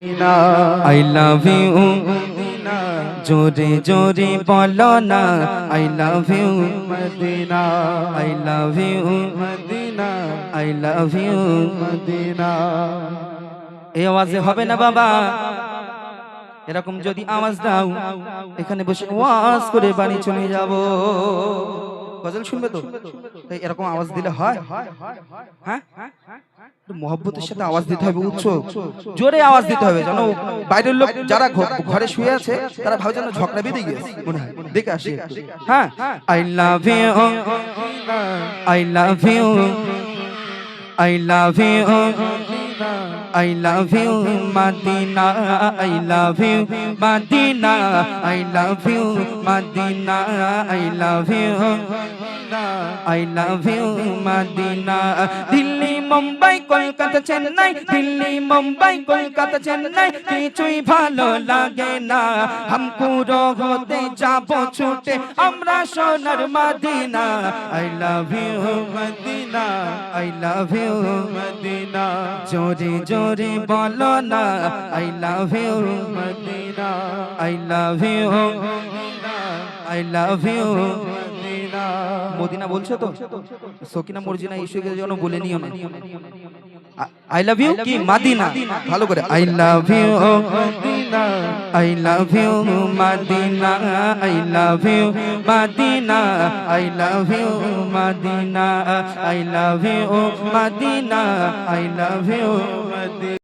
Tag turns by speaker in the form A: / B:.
A: I love you জোরে জোরে বলো না I love you Madina I love you Madina I love you Madina. এই আওয়াজে হবে না বাবা, এরকম যদি আওয়াজ দাও এখানে বসে ওয়াজ করে বাড়ি চলে যাব। গজল শুনবে তো, তাই এরকম আওয়াজ দিলে হয়? হ্যাঁ, মহব্বতের সাথে আওয়াজ দিতে হবে, উচ্চ জোরে আওয়াজ দিতে হবে, যেন বাইরের লোক যারা ঘরে শুয়ে আছে তারা ভাবে যেন ঝগড়া বেঁধে গিয়েছে মনে হয়। দেখে আসি। হ্যাঁ, I love you I love you I love you I love you Madina I love you Madina I love you Madina I love you I love you Madina Delhi Mumbai Kolkata Chennai Delhi Mumbai Kolkata Chennai কিছুই ভালো লাগে না হামকুরো হতে যাব ছুটে আমরা সোনার Medina I love you Madina I love you Madina জোরে জোরে বলো না I love you Madina I love you I love you Madina বলছো তো, সকিনা মর্জিনা ইস্যুকে যেন বলে নিও না। I love you কি মদিনা, ভালো করে I love you Madina I love you Madina I love you Madina I love you Madina I love you Madina I love you Medina.